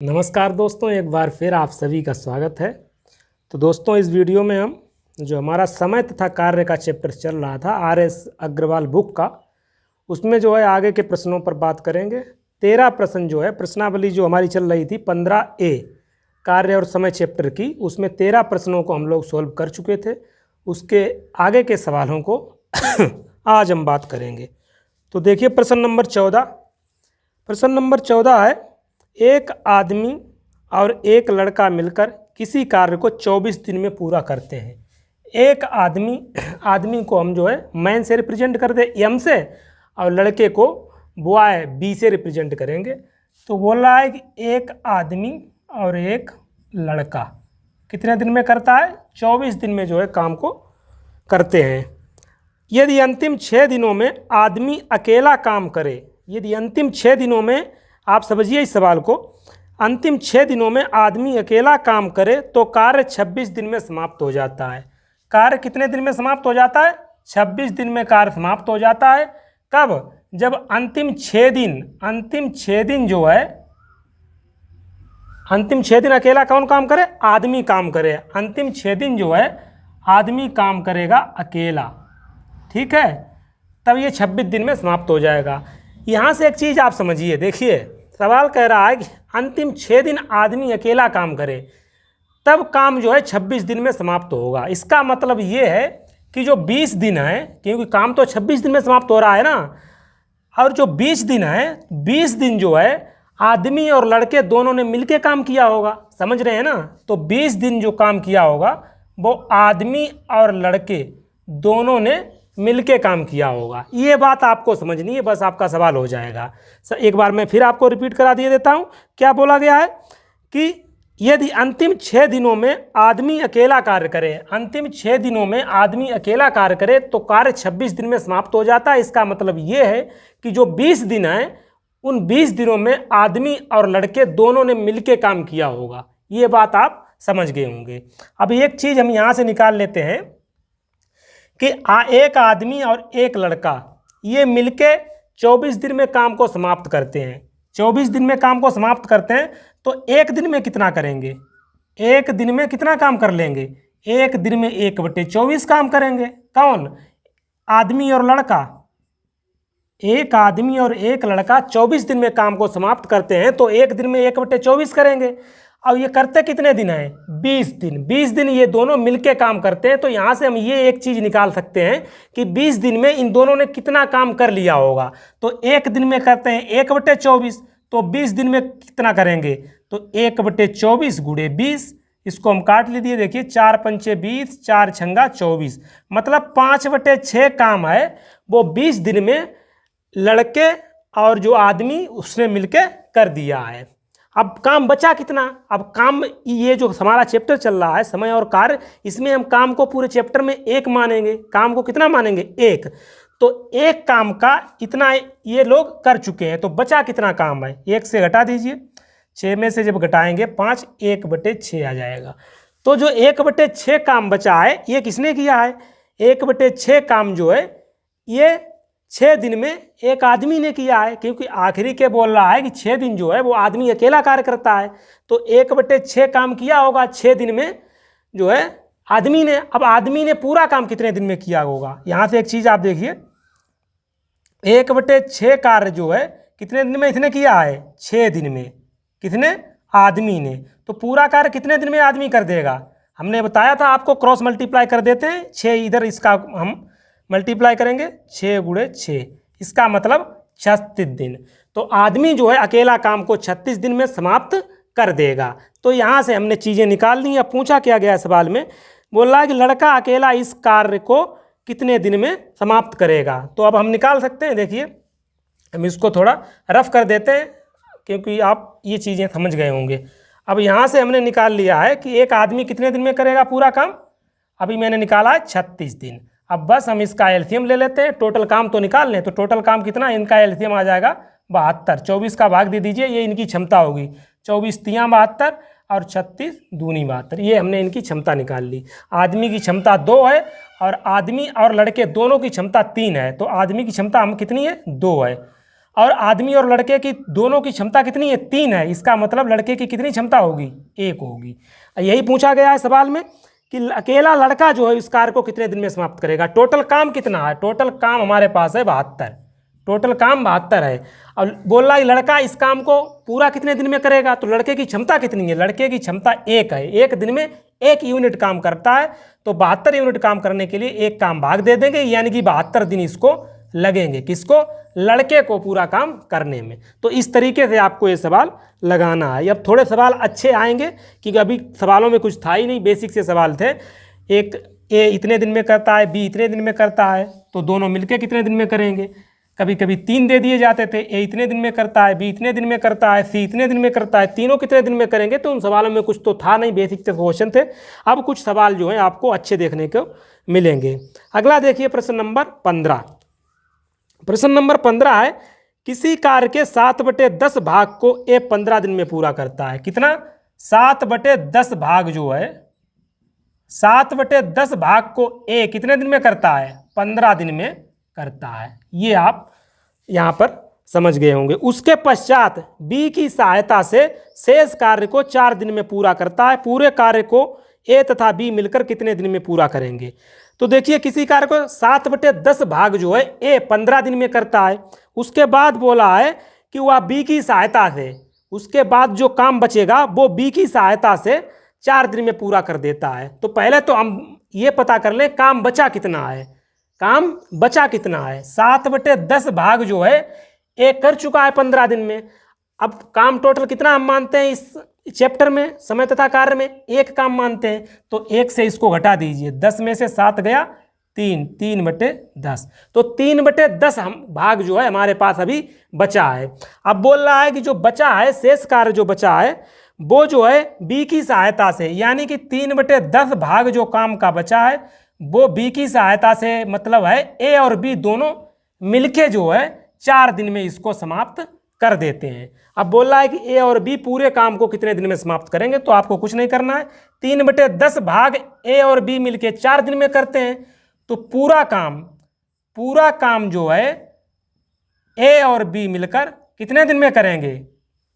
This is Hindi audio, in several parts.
नमस्कार दोस्तों, एक बार फिर आप सभी का स्वागत है। तो दोस्तों, इस वीडियो में हम जो हमारा समय तथा कार्य का चैप्टर चल रहा था आर.एस. अग्रवाल बुक का, उसमें जो है आगे के प्रश्नों पर बात करेंगे। 13 प्रश्न जो है, प्रश्नावली जो हमारी चल रही थी 15A कार्य और समय चैप्टर की, उसमें 13 प्रश्नों को हम लोग सॉल्व कर चुके थे। उसके आगे के सवालों को आज हम बात करेंगे। तो देखिए प्रश्न नंबर 14। प्रश्न नंबर 14 है, एक आदमी और एक लड़का मिलकर किसी कार्य को 24 दिन में पूरा करते हैं। एक आदमी को हम जो है मैन से रिप्रेजेंट कर दे एम से, और लड़के को बॉय बी से रिप्रेजेंट करेंगे। तो बोल रहा है कि एक आदमी और एक लड़का कितने दिन में करता है? 24 दिन में जो है काम को करते हैं। यदि अंतिम 6 दिनों में आदमी अकेला काम करे, यदि अंतिम 6 दिनों में, आप समझिए इस सवाल को, अंतिम 6 दिनों में आदमी अकेला काम करे तो कार्य 26 दिन में समाप्त हो जाता है। कार्य कितने दिन में समाप्त हो जाता है? 26 दिन में कार्य समाप्त हो जाता है। कब? जब अंतिम 6 दिन जो है, अंतिम 6 दिन अकेला कौन काम करे? आदमी काम करे। अंतिम 6 दिन जो है आदमी काम करेगा अकेला, ठीक है, तब ये 26 दिन में समाप्त हो जाएगा। यहाँ से एक चीज़ आप समझिए, देखिए सवाल कह रहा है कि अंतिम 6 दिन आदमी अकेला काम करे, तब काम जो है 26 दिन में समाप्त होगा। इसका मतलब ये है कि जो 20 दिन है, क्योंकि काम तो 26 दिन में समाप्त हो रहा है ना, और जो 20 दिन है, 20 दिन जो है आदमी और लड़के दोनों ने मिलके काम किया होगा। समझ रहे हैं ना? तो 20 दिन जो काम किया होगा वो आदमी और लड़के दोनों ने मिलके काम किया होगा। ये बात आपको समझनी है, बस आपका सवाल हो जाएगा। एक बार मैं फिर आपको रिपीट करा दिए देता हूँ। क्या बोला गया है कि यदि अंतिम 6 दिनों में आदमी अकेला कार्य करे, अंतिम 6 दिनों में आदमी अकेला कार्य करे तो कार्य 26 दिन में समाप्त हो जाता है। इसका मतलब ये है कि जो 20 दिन है, उन 20 दिनों में आदमी और लड़के दोनों ने मिलके काम किया होगा। ये बात आप समझ गए होंगे। अब एक चीज़ हम यहाँ से निकाल लेते हैं कि एक आदमी और एक लड़का ये मिलके 24 दिन में काम को समाप्त करते हैं। 24 दिन में काम को समाप्त करते हैं तो एक दिन में कितना करेंगे? एक दिन में कितना काम कर लेंगे? एक दिन में 1/24 काम करेंगे। कौन? आदमी और लड़का। एक आदमी और एक लड़का 24 दिन में काम को समाप्त करते हैं तो एक दिन में 1/24 करेंगे। अब ये करते कितने दिन हैं? 20 दिन। 20 दिन ये दोनों मिलके काम करते हैं। तो यहाँ से हम ये एक चीज़ निकाल सकते हैं कि 20 दिन में इन दोनों ने कितना काम कर लिया होगा। तो एक दिन में करते हैं 1/24, तो 20 दिन में कितना करेंगे? तो 1/24 गुणे 20, इसको हम काट लीजिए। देखिए 4 पंचे 20, 4 छंगा 24, मतलब 5/6 काम है वो 20 दिन में लड़के और जो आदमी उसने मिलके कर दिया है। अब काम बचा कितना? अब काम, ये जो हमारा चैप्टर चल रहा है समय और कार्य, इसमें हम काम को पूरे चैप्टर में 1 मानेंगे। काम को कितना मानेंगे? 1। तो एक काम का इतना ये लोग कर चुके हैं, तो बचा कितना काम है? 1 से घटा दीजिए। 6 में से जब घटाएंगे 5, 1/6 आ जाएगा। तो जो 1/6 काम बचा है ये किसने किया है? 1/6 काम जो है ये 6 दिन में एक आदमी ने किया है, क्योंकि आखिरी के बोल रहा है कि 6 दिन जो है वो आदमी अकेला कार्य करता है। तो 1/6 काम किया होगा 6 दिन में जो है आदमी ने। अब आदमी ने पूरा काम कितने दिन में किया होगा? यहाँ से एक चीज़ आप देखिए, 1/6 कार्य जो है कितने दिन में इसने किया है? 6 दिन में। कितने? आदमी ने। तो पूरा कार्य कितने दिन में आदमी कर देगा? हमने बताया था आपको, क्रॉस मल्टीप्लाई कर देते हैं। 6 इधर, इसका हम मल्टीप्लाई करेंगे 6 गुणे 6, इसका मतलब 36 दिन। तो आदमी जो है अकेला काम को 36 दिन में समाप्त कर देगा। तो यहाँ से हमने चीज़ें निकाल ली। अब पूछा क्या गया सवाल में? बोल रहा है कि लड़का अकेला इस कार्य को कितने दिन में समाप्त करेगा। तो अब हम निकाल सकते हैं। देखिए हम इसको थोड़ा रफ कर देते हैं, क्योंकि आप ये चीज़ें समझ गए होंगे। अब यहाँ से हमने निकाल लिया है कि एक आदमी कितने दिन में करेगा पूरा काम। अभी मैंने निकाला है 36 दिन। अब बस हम इसका एलसीएम ले लेते हैं। टोटल काम तो निकाल लें, तो टोटल काम कितना? इनका एलसीएम आ जाएगा 72। 24 का भाग दे दीजिए, ये इनकी क्षमता होगी। 24 तियाँ 72 और 36 दूनी 72, ये हमने इनकी क्षमता निकाल ली। आदमी की क्षमता 2 है और आदमी और लड़के दोनों की क्षमता 3 है। तो आदमी की क्षमता हम कितनी है? 2 है। और आदमी और लड़के की दोनों की क्षमता कितनी है, 3 है। इसका मतलब लड़के की कितनी क्षमता होगी, 1 होगी। यही पूछा गया है सवाल में कि अकेला लड़का जो है इस कार्य को कितने दिन में समाप्त करेगा। टोटल काम कितना है, टोटल काम हमारे पास है 72, टोटल काम 72 है। और बोल रहा है लड़का इस काम को पूरा कितने दिन में करेगा, तो लड़के की क्षमता कितनी है, लड़के की क्षमता 1 है, 1 दिन में 1 यूनिट काम करता है। तो 72 यूनिट काम करने के लिए 1 काम भाग दे देंगे, यानी कि 72 दिन इसको लगेंगे, किसको, लड़के को पूरा काम करने में। तो इस तरीके से आपको ये सवाल लगाना है। अब थोड़े सवाल अच्छे आएंगे क्योंकि अभी सवालों में कुछ था ही नहीं, बेसिक से सवाल थे। एक ए इतने दिन में करता है, बी इतने दिन में करता है, तो दोनों मिलके कितने दिन में करेंगे। कभी कभी 3 दे दिए जाते थे, ए इतने दिन में करता है, बी इतने दिन में करता है, सी इतने दिन में करता है, तीनों कितने दिन में करेंगे। तो उन सवालों में कुछ तो था नहीं, बेसिक से क्वेश्चन थे। अब कुछ सवाल जो है आपको अच्छे देखने को मिलेंगे। अगला देखिए प्रश्न नंबर 15। प्रश्न नंबर 15 है, किसी कार्य के 7/10 भाग को ए 15 दिन में पूरा करता है। कितना, 7/10 भाग जो है, 7/10 भाग को ए कितने दिन में करता है, 15 दिन में करता है। ये आप यहां पर समझ गए होंगे। उसके पश्चात बी की सहायता से शेष कार्य को 4 दिन में पूरा करता है। पूरे कार्य को ए तथा बी मिलकर कितने दिन में पूरा करेंगे। तो देखिए किसी कार्य को 7/10 भाग जो है ए 15 दिन में करता है। उसके बाद बोला है कि वह बी की सहायता से, उसके बाद जो काम बचेगा वो बी की सहायता से 4 दिन में पूरा कर देता है। तो पहले तो हम ये पता कर लें काम बचा कितना है, काम बचा कितना है। 7/10 भाग जो है ए कर चुका है 15 दिन में। अब काम टोटल कितना हम मानते हैं इस चैप्टर में, समय तथा कार्य में 1 काम मानते हैं। तो 1 से इसको घटा दीजिए, 10 में से 7 गया 3, 3/10। तो 3/10 हम भाग जो है हमारे पास अभी बचा है। अब बोल रहा है कि जो बचा है, शेष कार्य जो बचा है वो जो है बी की सहायता से, यानी कि 3/10 भाग जो काम का बचा है वो बी की सहायता से, मतलब है ए और बी दोनों मिलके जो है 4 दिन में इसको समाप्त कर देते हैं। अब बोल रहा है कि ए और बी पूरे काम को कितने दिन में समाप्त करेंगे। तो आपको कुछ नहीं करना है, 3/10 भाग ए और बी मिलके 4 दिन में करते हैं। तो पूरा काम जो है ए और बी मिलकर कितने दिन में करेंगे,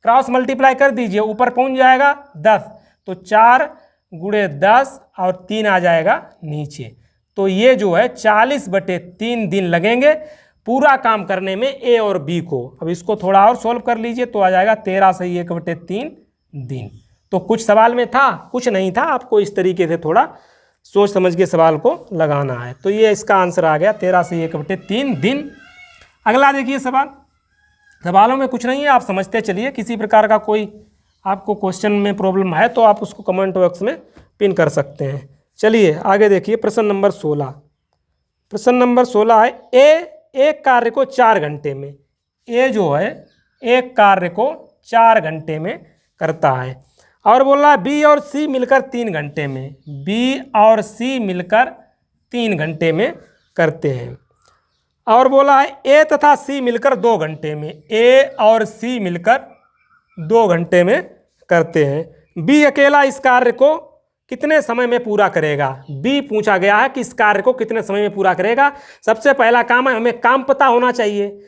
क्रॉस मल्टीप्लाई कर दीजिए, ऊपर पहुंच जाएगा 10, तो 4 × 10 और 3 आ जाएगा नीचे। तो ये जो है 40/3 दिन लगेंगे पूरा काम करने में ए और बी को। अब इसको थोड़ा और सोल्व कर लीजिए तो आ जाएगा 13 से 1/3 दिन। तो कुछ सवाल में था, कुछ नहीं था। आपको इस तरीके से थोड़ा सोच समझ के सवाल को लगाना है। तो ये इसका आंसर आ गया 13 से 1/3 दिन। अगला देखिए सवाल, सवालों में कुछ नहीं है, आप समझते चलिए। किसी प्रकार का कोई आपको क्वेश्चन में प्रॉब्लम है तो आप उसको कमेंट बॉक्स में पिन कर सकते हैं। चलिए आगे देखिए प्रश्न नंबर 16। प्रश्न नंबर 16 है, ए एक कार्य को 4 घंटे में, ए जो है एक कार्य को 4 घंटे में करता है। और बोल रहा है बी और सी मिलकर 3 घंटे में, बी और सी मिलकर 3 घंटे में करते हैं। और बोला है ए तथा सी मिलकर 2 घंटे में, ए और सी मिलकर 2 घंटे में करते हैं। बी अकेला इस कार्य को कितने समय में पूरा करेगा। बी पूछा गया है कि इस कार्य को कितने समय में पूरा करेगा। सबसे पहला काम है, हमें काम पता होना चाहिए,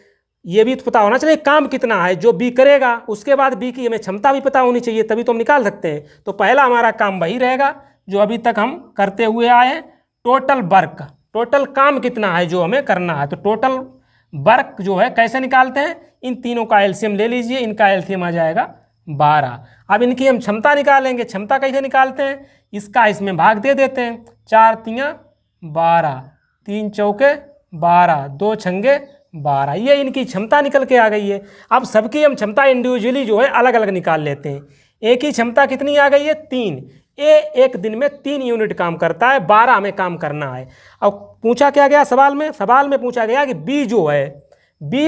ये भी पता होना चाहिए काम कितना है जो बी करेगा। उसके बाद बी की हमें क्षमता भी पता होनी चाहिए, तभी तो हम निकाल सकते हैं। तो पहला हमारा काम वही रहेगा जो अभी तक हम करते हुए आए हैं, टोटल वर्क, टोटल काम कितना है जो हमें करना है। तो टोटल वर्क जो है कैसे निकालते हैं, इन तीनों का एलसीएम ले लीजिए, इनका एलसीएम आ जाएगा 12। अब इनकी हम क्षमता निकालेंगे, क्षमता कैसे निकालते हैं, इसका इसमें भाग दे देते हैं, 4 × 12, 3 चौके 12, 2 छंगे 12, ये इनकी क्षमता निकल के आ गई है। अब सबकी हम क्षमता इंडिविजुअली जो है अलग अलग निकाल लेते हैं। ए की क्षमता कितनी आ गई है, 3। ए एक दिन में 3 यूनिट काम करता है, 12 हमें काम करना है। अब पूछा क्या गया सवाल में पूछा गया कि बी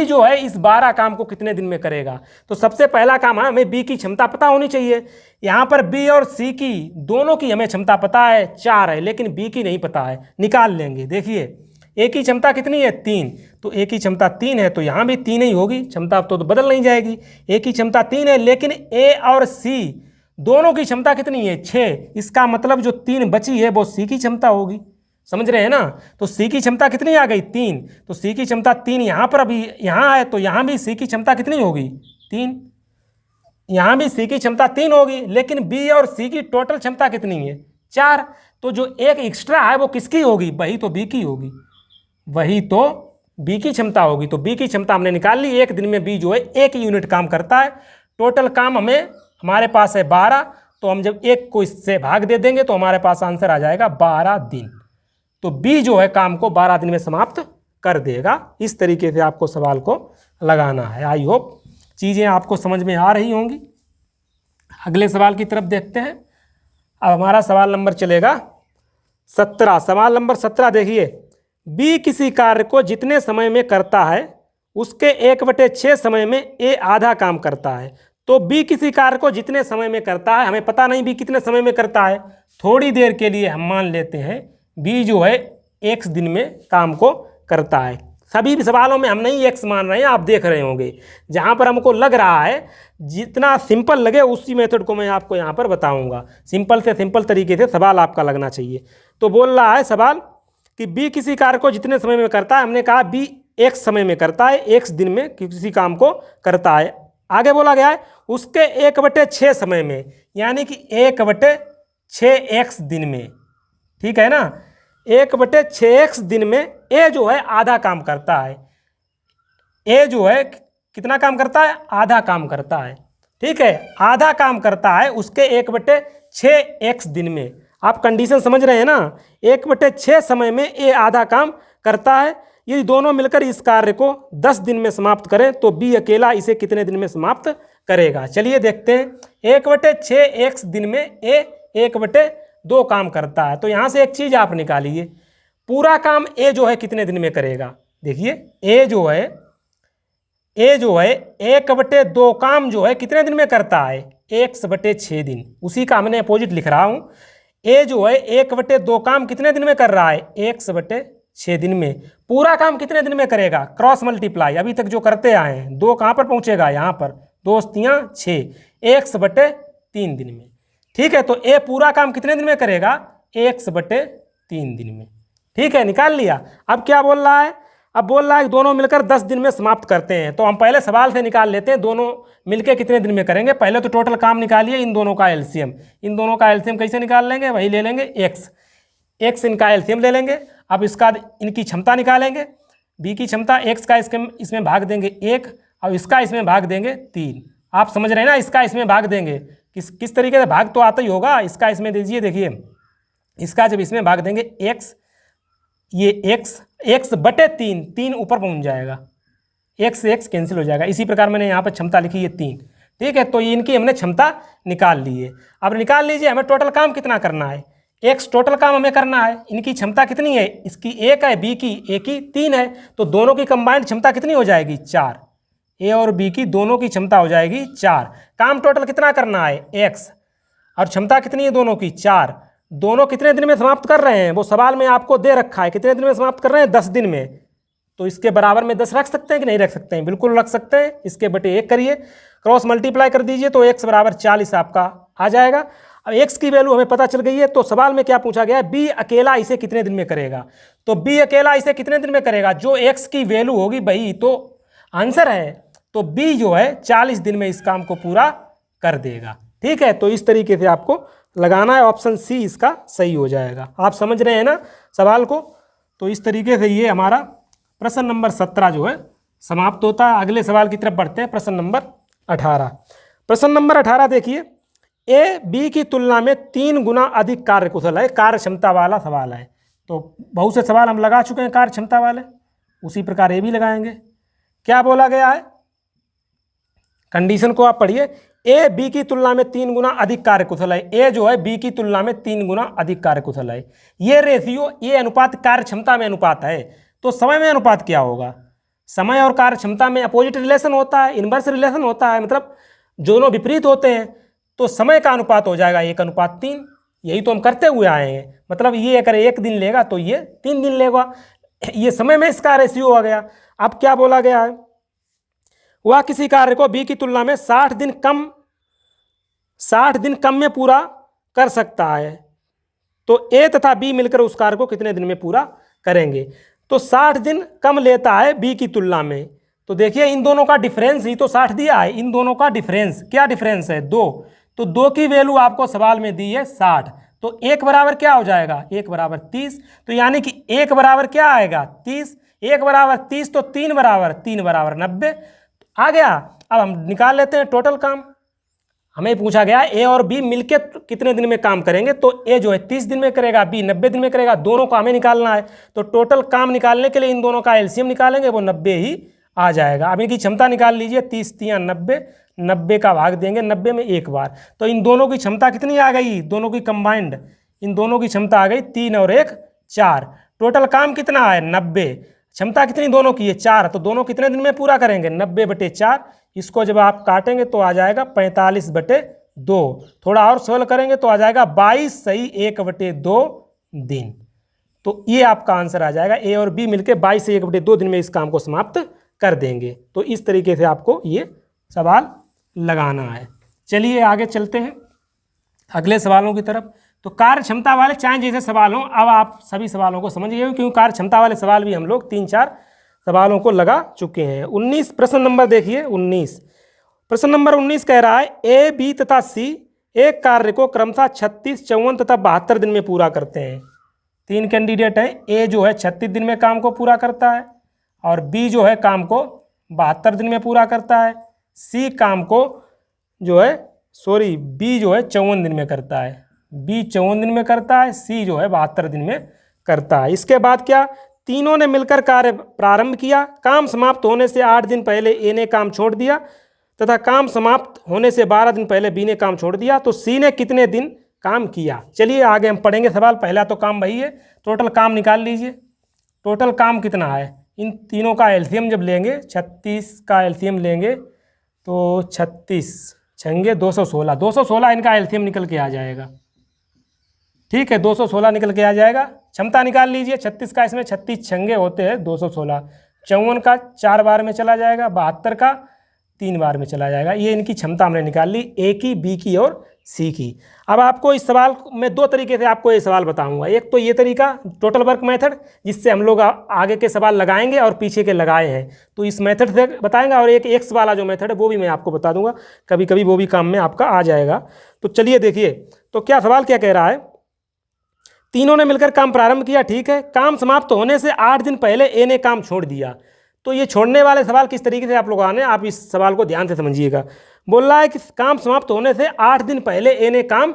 जो है इस 12 काम को कितने दिन में करेगा। तो सबसे पहला काम है, हमें बी की क्षमता पता होनी चाहिए। यहाँ पर बी और सी की दोनों की हमें क्षमता पता है, 4 है, लेकिन बी की नहीं पता है, निकाल लेंगे। देखिए ए की क्षमता कितनी है, 3, तो ए की क्षमता 3 है, तो यहाँ भी 3 ही होगी, क्षमता तो बदल नहीं जाएगी। ए की क्षमता 3 है, लेकिन ए और सी दोनों की क्षमता कितनी है, 6। इसका मतलब जो 3 बची है वो सी की क्षमता होगी। समझ रहे हैं ना। तो सी की क्षमता कितनी आ गई 3, तो सी की क्षमता 3 यहाँ पर अभी यहाँ है, तो यहाँ भी सी की क्षमता कितनी होगी 3, यहाँ भी सी की क्षमता 3 होगी, लेकिन बी और सी की टोटल क्षमता कितनी है 4। तो जो एक एक्स्ट्रा है वो किसकी होगी, वही तो बी की होगी, वही तो बी की क्षमता होगी। तो बी की क्षमता हमने निकाल ली, एक दिन में बी जो है 1 यूनिट काम करता है। टोटल काम हमारे पास है 12, तो हम जब 1 को इससे भाग दे देंगे तो हमारे पास आंसर आ जाएगा 12 दिन। तो बी जो है काम को 12 दिन में समाप्त कर देगा। इस तरीके से आपको सवाल को लगाना है। आई होप चीज़ें आपको समझ में आ रही होंगी। अगले सवाल की तरफ देखते हैं। अब हमारा सवाल नंबर चलेगा 17। सवाल नंबर 17 देखिए, बी किसी कार्य को जितने समय में करता है उसके 1/6 समय में ए आधा काम करता है। तो बी किसी कार्य को जितने समय में करता है, हमें पता नहीं बी कितने समय में करता है। थोड़ी देर के लिए हम मान लेते हैं बी जो है x दिन में काम को करता है। सभी सवालों में हम नहीं x मान रहे हैं, आप देख रहे होंगे। जहाँ पर हमको लग रहा है, जितना सिंपल लगे उसी मेथड को मैं आपको यहाँ पर बताऊँगा। सिंपल से सिंपल तरीके से सवाल आपका लगना चाहिए। तो बोल रहा है सवाल कि बी किसी कार्य को जितने समय में करता है, हमने कहा बी x समय में करता है, x दिन में किसी काम को करता है। आगे बोला गया है उसके 1/6 समय में, यानी कि 1/6x दिन में, ठीक है ना। 1/6x दिन में ए जो है आधा काम करता है। ए जो है कितना काम करता है, आधा काम करता है, ठीक है, आधा काम करता है उसके 1/6x दिन में। आप कंडीशन समझ रहे हैं ना, 1/6 समय में ए आधा काम करता है। यदि दोनों मिलकर इस कार्य को 10 दिन में समाप्त करें तो बी अकेला इसे कितने दिन में समाप्त करेगा। चलिए देखते हैं। 1/6x दिन में ए 1/2 काम करता है। तो यहाँ से एक चीज़ आप निकालिए, पूरा काम ए जो है कितने दिन में करेगा। देखिए ए जो है 1/2 काम जो है कितने दिन में करता है, 1/6 दिन। उसी का हमने अपोजिट लिख रहा हूँ। ए जो है 1/2 काम कितने दिन में कर रहा है, 1/6 दिन में। पूरा काम कितने दिन में करेगा, क्रॉस मल्टीप्लाई अभी तक जो करते आए हैं, 2 कहाँ पर पहुँचेगा, यहाँ पर 2 तियाँ 6, 1/3 दिन में, ठीक है। तो ए पूरा काम कितने दिन में करेगा, 1/3 दिन में, ठीक है, निकाल लिया। अब क्या बोल रहा है, अब बोल रहा है कि दोनों मिलकर 10 दिन में समाप्त करते हैं। तो हम पहले सवाल से निकाल लेते हैं दोनों मिलकर कितने दिन में करेंगे। पहले तो टोटल काम निकालिए, इन दोनों का एलसीएम। इन दोनों का एलसीएम कैसे निकाल लेंगे, वही ले लेंगे x इनका एलसीएम ले लेंगे। अब इसका इनकी क्षमता निकालेंगे, बी की क्षमता, x का इसमें भाग देंगे 1 और इसका इसमें भाग देंगे 3। आप समझ रहे हैं ना, इसका इसमें भाग देंगे, किस तरीके से भाग तो आता ही होगा। इसका इसमें दीजिए, देखिए इसका जब इसमें भाग देंगे x, ये x/3, 3 ऊपर पहुंच जाएगा, x से x कैंसिल हो जाएगा। इसी प्रकार मैंने यहाँ पर क्षमता लिखी है 3, ठीक है। तो ये इनकी हमने क्षमता निकाल ली है। अब निकाल लीजिए हमें टोटल काम कितना करना है, x टोटल काम हमें करना है। इनकी क्षमता कितनी है, इसकी 1 है, बी की ए की 3 है। तो दोनों की कंबाइंड क्षमता कितनी हो जाएगी, 4। ए और बी की दोनों की क्षमता हो जाएगी 4। काम टोटल कितना करना है, x, और क्षमता कितनी है दोनों की, 4। दोनों कितने दिन में समाप्त कर रहे हैं, वो सवाल में आपको दे रखा है, कितने दिन में समाप्त कर रहे हैं, 10 दिन में। तो इसके बराबर में 10 रख सकते हैं कि नहीं रख सकते हैं, बिल्कुल रख सकते हैं। इसके बटे 1 करिए, क्रॉस मल्टीप्लाई कर दीजिए, तो x बराबर 40 आपका आ जाएगा। अब x की वैल्यू हमें पता चल गई है। तो सवाल में क्या पूछा गया है, बी अकेला इसे कितने दिन में करेगा। तो बी अकेला इसे कितने दिन में करेगा, जो x की वैल्यू होगी वही तो आंसर है। तो बी जो है 40 दिन में इस काम को पूरा कर देगा, ठीक है। तो इस तरीके से आपको लगाना है, ऑप्शन सी इसका सही हो जाएगा। आप समझ रहे हैं ना सवाल को। तो इस तरीके से ये हमारा प्रश्न नंबर 17 जो है समाप्त होता है। अगले सवाल की तरफ बढ़ते हैं, प्रश्न नंबर 18। प्रश्न नंबर 18 देखिए, ए बी की तुलना में 3 गुना अधिक कार्य कुशल है। कार्य क्षमता वाला सवाल है। तो बहुत से सवाल हम लगा चुके हैं कार्य क्षमता वाले, उसी प्रकार ये भी लगाएंगे। क्या बोला गया है, कंडीशन को आप पढ़िए। ए बी की तुलना में 3 गुना अधिक कार्यकुशल है। ए जो है बी की तुलना में 3 गुना अधिक कार्यकुशल है। ये रेशियो, ये अनुपात कार्य क्षमता में अनुपात है। तो समय में अनुपात क्या होगा, समय और कार्य क्षमता में अपोजिट रिलेशन होता है, इन्वर्स रिलेशन होता है, मतलब दोनों विपरीत होते हैं। तो समय का अनुपात हो जाएगा 1:3। यही तो हम करते हुए आए हैं। मतलब ये अगर 1 दिन लेगा तो ये 3 दिन लेगा। ये समय में इसका रेशियो आ गया। अब क्या बोला गया है, वह किसी कार्य को बी की तुलना में 60 दिन कम में पूरा कर सकता है। तो ए तथा बी मिलकर उस कार्य को कितने दिन में पूरा करेंगे। तो 60 दिन कम लेता है बी की तुलना में। तो देखिए इन दोनों का डिफरेंस ही तो 60 दिया है, इन दोनों का डिफरेंस क्या डिफरेंस है 2। तो 2 की वैल्यू आपको सवाल में दी है 60। तो 1 बराबर क्या हो जाएगा 1 बराबर 30। तो यानी कि 1 बराबर क्या आएगा 30, 1 बराबर 30 तो 3 बराबर 90 आ गया। अब हम निकाल लेते हैं टोटल काम। हमें पूछा गया ए और बी मिलके कितने दिन में काम करेंगे। तो ए जो है 30 दिन में करेगा, बी 90 दिन में करेगा, दोनों को हमें निकालना है। तो टोटल काम निकालने के लिए इन दोनों का एलसीएम निकालेंगे, वो 90 ही आ जाएगा। अब इनकी क्षमता निकाल लीजिए, 30 3 90, 90 का भाग देंगे 90 में एक बार। तो इन दोनों की क्षमता कितनी आ गई, दोनों की कंबाइंड, इन दोनों की क्षमता आ गई 3 और 1 4। टोटल काम कितना है 90, क्षमता कितनी दोनों की है 4। तो दोनों कितने दिन में पूरा करेंगे 90/4। इसको जब आप काटेंगे तो आ जाएगा 45/2। थोड़ा और सरल करेंगे तो आ जाएगा 22 सही 1/2 दिन। तो ये आपका आंसर आ जाएगा। ए और बी मिलकर 22 से 1/2 दिन में इस काम को समाप्त कर देंगे। तो इस तरीके से आपको ये सवाल लगाना है। चलिए आगे चलते हैं अगले सवालों की तरफ। तो कार्य क्षमता वाले चाहे जैसे सवाल हों, अब आप सभी सवालों को समझिए, क्योंकि कार्य क्षमता वाले सवाल भी हम लोग 3-4 सवालों को लगा चुके हैं। 19 प्रश्न नंबर देखिए 19। प्रश्न नंबर 19 कह रहा है ए बी तथा सी एक कार्य को क्रमशः 36, 54 तथा 72 दिन में पूरा करते हैं। 3 कैंडिडेट हैं। ए जो है 36 दिन में काम को पूरा करता है, और बी जो है काम को 72 दिन में पूरा करता है, सी काम को जो है बी जो है 54 दिन में करता है। बी 54 दिन में करता है, सी जो है 72 दिन में करता है। इसके बाद क्या, तीनों ने मिलकर कार्य प्रारंभ किया। काम समाप्त होने से 8 दिन पहले ए ने काम छोड़ दिया तथा काम समाप्त होने से 12 दिन पहले बी ने काम छोड़ दिया। तो सी ने कितने दिन काम किया। चलिए आगे हम पढ़ेंगे सवाल। पहला तो काम वही है, टोटल काम निकाल लीजिए। टोटल काम कितना है, इन तीनों का एलसीएम जब लेंगे, 36 का एलसीएम लेंगे तो 36 छंगे 216, 216 इनका एलसीएम निकल के आ जाएगा। ठीक है, 216 निकल के आ जाएगा। क्षमता निकाल लीजिए, 36 का इसमें 36 छंगे होते हैं 216, 54 का 4 बार में चला जाएगा, 72 का 3 बार में चला जाएगा। ये इनकी क्षमता हमने निकाल ली, ए की, बी की और सी की। अब आपको इस सवाल में 2 तरीके से आपको ये सवाल बताऊंगा। एक तो ये तरीका टोटल वर्क मेथड, जिससे हम लोग आगे के सवाल लगाएंगे और पीछे के लगाए हैं, तो इस मेथड से बताएंगे। और एक एक्स वाला जो मेथड है वो भी मैं आपको बता दूंगा, कभी कभी वो भी काम में आपका आ जाएगा। तो चलिए देखिए, तो क्या सवाल क्या कह रहा है, तीनों ने मिलकर काम प्रारंभ किया। ठीक है, काम समाप्त होने से 8 दिन पहले ए ने काम छोड़ दिया। तो ये छोड़ने वाले सवाल किस तरीके से आप लोग आने, आप इस सवाल को ध्यान से समझिएगा। बोल रहा है कि काम समाप्त होने से 8 दिन पहले ए ने काम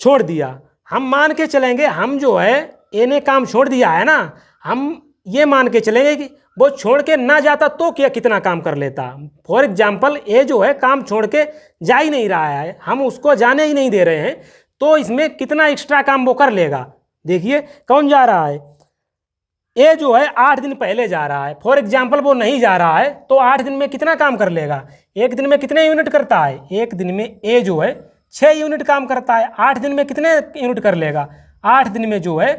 छोड़ दिया। हम मान के चलेंगे, हम जो है ए ने काम छोड़ दिया है ना, हम ये मान के चलेंगे कि वो छोड़ के ना जाता तो क्या कितना काम कर लेता। फॉर एग्जाम्पल ए जो है काम छोड़ के जा ही नहीं रहा है, हम उसको जाने ही नहीं दे रहे हैं, तो इसमें कितना एक्स्ट्रा काम वो कर लेगा। देखिए कौन जा रहा है, ए जो है 8 दिन पहले जा रहा है। फॉर एग्जाम्पल वो नहीं जा रहा है तो 8 दिन में कितना काम कर लेगा, एक दिन में कितने यूनिट करता है, एक दिन में ए जो है 6 यूनिट काम करता है। 8 दिन में कितने यूनिट कर लेगा, 8 दिन में जो है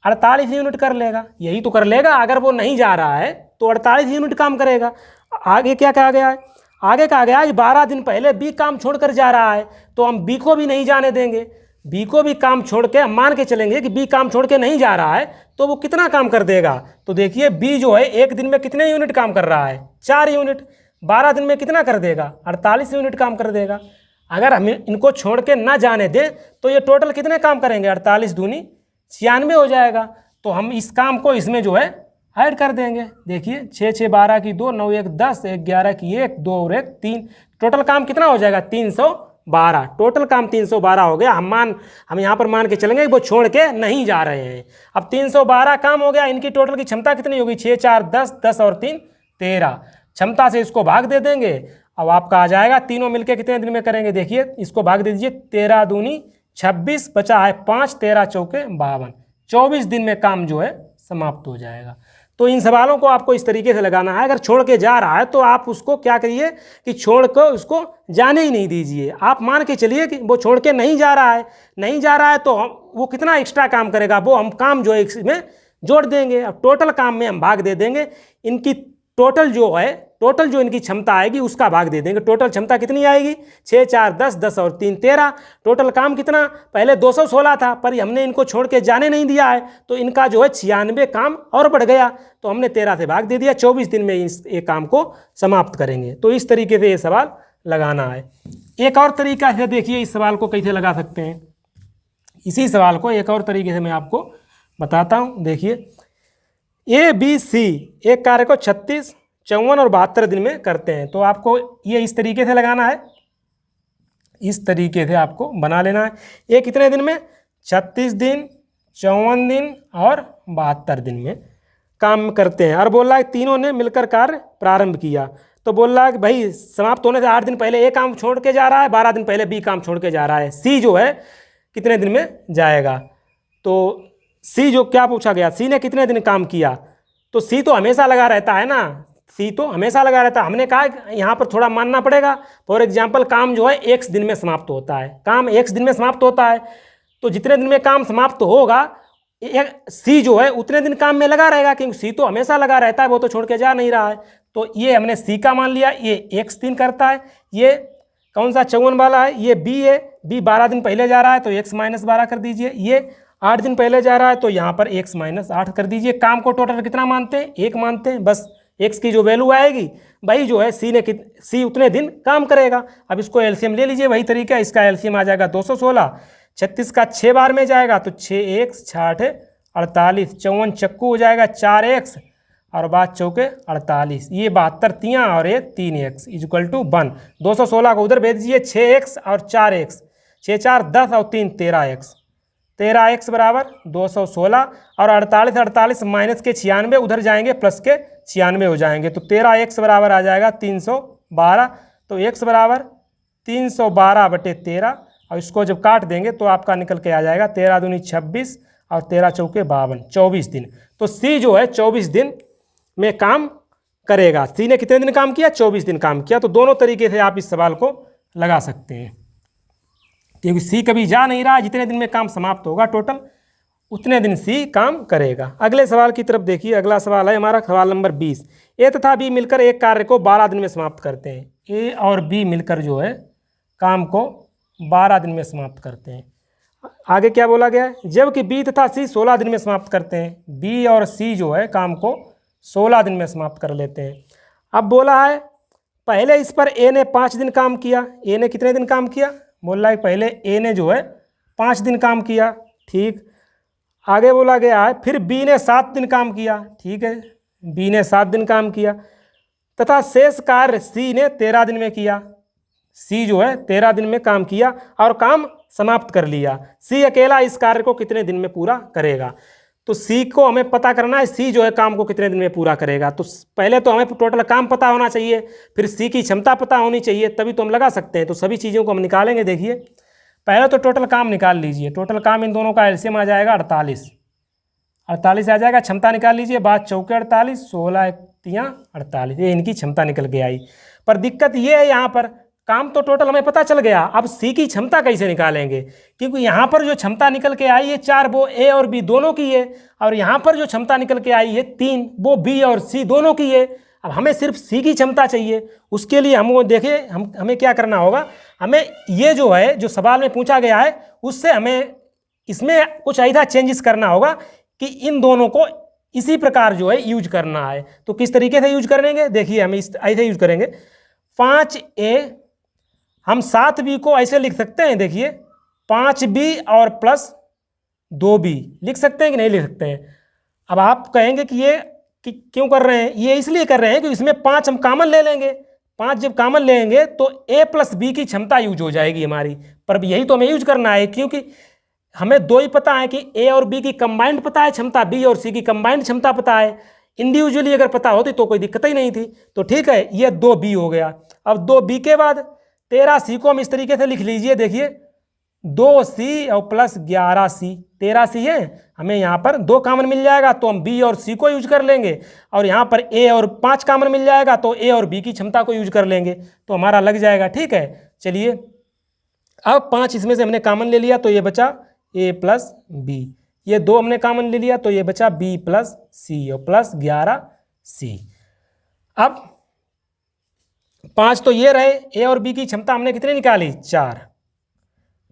48 यूनिट कर लेगा। यही तो कर लेगा, अगर वो नहीं जा रहा है तो 48 यूनिट काम करेगा। आगे क्या कहा गया है, आगे कहा गया है 12 दिन पहले बी काम छोड़कर जा रहा है, तो हम बी को भी नहीं जाने देंगे। बी को भी काम छोड़ के, हम मान के चलेंगे कि बी काम छोड़ के नहीं जा रहा है, तो वो कितना काम कर देगा। तो देखिए बी जो है एक दिन में कितने यूनिट काम कर रहा है, 4 यूनिट। 12 दिन में कितना कर देगा, 48 यूनिट काम कर देगा। अगर हम इनको छोड़ के ना जाने दें तो ये टोटल कितने काम करेंगे, 48 दूनी 96 हो जाएगा। तो हम इस काम को इसमें जो है ऐड कर देंगे। देखिए 6 6 12 की 2, 9 1 10, 1 11 की 1, 2 और 1 3, टोटल काम कितना हो जाएगा 312। टोटल काम 312 हो गया। हम यहाँ पर मान के चलेंगे वो छोड़ के नहीं जा रहे हैं। अब 312 काम हो गया। इनकी टोटल की क्षमता कितनी होगी, 6 4 10, 10 और 3 13। क्षमता से इसको भाग दे देंगे। अब आपका आ जाएगा, तीनों मिलके कितने दिन में करेंगे, देखिए इसको भाग दे दीजिए, 13 दूनी 26, बचा है 5, 13 चौके 52, 24 दिन में काम जो है समाप्त हो जाएगा। तो इन सवालों को आपको इस तरीके से लगाना है। अगर छोड़ के जा रहा है तो आप उसको क्या करिए कि छोड़ कर उसको जाने ही नहीं दीजिए। आप मान के चलिए कि वो छोड़ के नहीं जा रहा है, नहीं जा रहा है तो वो कितना एक्स्ट्रा काम करेगा, वो हम काम जो है इसमें जोड़ देंगे। अब टोटल काम में हम भाग दे देंगे। इनकी टोटल जो है, टोटल जो इनकी क्षमता आएगी उसका भाग दे देंगे। टोटल क्षमता कितनी आएगी, 6 4 10, 10 और 3 13। टोटल काम कितना, पहले 216 था पर हमने इनको छोड़ के जाने नहीं दिया है, तो इनका जो है 96 काम और बढ़ गया, तो हमने 13 से भाग दे दिया। 24 दिन में ये काम को समाप्त करेंगे। तो इस तरीके से ये सवाल लगाना है। एक और तरीका से देखिए इस सवाल को कैसे लगा सकते हैं। इसी सवाल को एक और तरीके से मैं आपको बताता हूँ। देखिए ABC एक कार्य को 36, 54 और 72 दिन में करते हैं। तो आपको ये इस तरीके से लगाना है, इस तरीके से आपको बना लेना है। ये कितने दिन में, 36 दिन, 54 दिन और 72 दिन में काम करते हैं। और बोल रहा है तीनों ने मिलकर कार्य प्रारंभ किया। तो बोल रहा है कि भाई समाप्त होने से 8 दिन पहले ए काम छोड़ के जा रहा है, 12 दिन पहले बी काम छोड़ के जा रहा है। सी जो है कितने दिन में जाएगा, तो सी जो क्या पूछा गया, सी ने कितने दिन काम किया, तो सी तो हमेशा लगा रहता है ना, सी तो हमेशा लगा रहता है। हमने कहा यहाँ पर थोड़ा मानना पड़ेगा। फॉर एग्जाम्पल काम जो है x दिन में समाप्त होता है, काम x दिन में समाप्त होता है, तो जितने दिन में काम समाप्त होगा सी जो है उतने दिन काम में लगा रहेगा, क्योंकि सी तो हमेशा लगा रहता है, वो तो छोड़ के जा नहीं रहा है। तो ये हमने सी का मान लिया, ये x दिन करता है। ये कौन सा 54 वाला है, ये बी है, बी 12 दिन पहले जा रहा है तो x - 12 कर दीजिए। ये 8 दिन पहले जा रहा है तो यहाँ पर x - 8 कर दीजिए। काम को टोटल कितना मानते हैं, 1 मानते हैं। बस x की जो वैल्यू आएगी भाई जो है सी उतने दिन काम करेगा। अब इसको एलसीएम ले लीजिए, वही तरीका है। इसका एलसीएम आ जाएगा 216, 36 का 6 बार में जाएगा तो 6x 6 48, 54 चक्कू हो जाएगा 4x और 5 चौके 48, ये 72 तियाँ और ये 3x इक्वल टू 1। 216 को उधर भेज दीजिए, 6x और 4x, 6 4 10 और 3 13x, 13x बराबर 216 और 48 48 माइनस के 96 उधर जाएंगे, प्लस के 96 हो जाएंगे, तो 13x बराबर आ जाएगा 312। तो x बराबर 312/13 और इसको जब काट देंगे तो आपका निकल के आ जाएगा 13 दूनी 26 और 13 चौके 52, 24 दिन। तो सी जो है 24 दिन में काम करेगा। सी ने कितने दिन काम किया, 24 दिन काम किया। तो दोनों तरीके से आप इस सवाल को लगा सकते हैं, क्योंकि सी कभी जा नहीं रहा, जितने दिन में काम समाप्त होगा टोटल उतने दिन सी काम करेगा। अगले सवाल की तरफ देखिए। अगला सवाल है हमारा सवाल नंबर 20। ए तथा बी मिलकर एक कार्य को 12 दिन में समाप्त करते हैं। ए और बी मिलकर जो है काम को 12 दिन में समाप्त करते हैं। आगे क्या बोला गया है, जबकि बी तथा सी 16 दिन में समाप्त करते हैं। बी और सी जो है काम को 16 दिन में समाप्त कर लेते हैं। अब बोला है पहले इस पर ए ने 5 दिन काम किया। ए ने कितने दिन काम किया, बोल रहा है पहले ए ने जो है 5 दिन काम किया, ठीक। आगे बोला गया है फिर बी ने 7 दिन काम किया, ठीक है, बी ने 7 दिन काम किया, तथा शेष कार्य सी ने 13 दिन में किया। सी जो है 13 दिन में काम किया और काम समाप्त कर लिया। सी अकेला इस कार्य को कितने दिन में पूरा करेगा। तो सी को हमें पता करना है, सी जो है काम को कितने दिन में पूरा करेगा। तो पहले तो हमें टोटल काम पता होना चाहिए, फिर सी की क्षमता पता होनी चाहिए, तभी तो हम लगा सकते हैं। तो सभी चीज़ों को हम निकालेंगे। देखिए पहले तो टोटल काम निकाल लीजिए। टोटल काम इन दोनों का एलसीएम आ जाएगा 48, 48 आ जाएगा। क्षमता निकाल लीजिए, 5 चौके 48, 16 तियाँ 48, ये इनकी क्षमता निकल के आई। पर दिक्कत ये है यहाँ पर काम तो टोटल हमें पता चल गया, अब सी की क्षमता कैसे निकालेंगे, क्योंकि यहाँ पर जो क्षमता निकल के आई है 4 वो ए और बी दोनों की है, और यहाँ पर जो क्षमता निकल के आई है 3 वो बी और सी दोनों की है। अब हमें सिर्फ सी की क्षमता चाहिए। उसके लिए हम वो देखें, हमें क्या करना होगा, हमें ये जो है जो सवाल में पूछा गया है उससे हमें इसमें कुछ ऐसा चेंजेस करना होगा कि इन दोनों को इसी प्रकार जो है यूज करना है। तो किस तरीके से यूज करेंगे, देखिए हम ऐसे यूज करेंगे। 5a हम 7b को ऐसे लिख सकते हैं, देखिए 5b और प्लस 2b लिख सकते हैं कि नहीं लिख सकते हैं। अब आप कहेंगे कि ये क्यों कर रहे हैं, ये इसलिए कर रहे हैं कि इसमें 5 हम कॉमन ले लेंगे। 5 जब कॉमन लेंगे तो a प्लस b की क्षमता यूज हो जाएगी हमारी। पर यही तो हमें यूज करना है, क्योंकि हमें 2 ही पता है कि a और b की कंबाइंड पता है क्षमता, b और c की कंबाइंड क्षमता पता है। इंडिविजुअली अगर पता होती तो कोई दिक्कत ही नहीं थी। तो ठीक है, ये 2b हो गया। अब 2b के बाद 13c को हम इस तरीके से लिख लीजिए। देखिए 2c और प्लस 11c, 13c है, हमें यहाँ पर 2 कॉमन मिल जाएगा तो हम b और c को यूज कर लेंगे, और यहाँ पर a और 5 कॉमन मिल जाएगा तो a और b की क्षमता को यूज कर लेंगे, तो हमारा लग जाएगा। ठीक है, चलिए अब 5 इसमें से हमने कॉमन ले लिया तो ये बचा a प्लस b, ये 2 हमने कॉमन ले लिया तो ये बचा b प्लस c और प्लस 11c। अब 5 तो ये रहे, ए और बी की क्षमता हमने कितनी निकाली 4,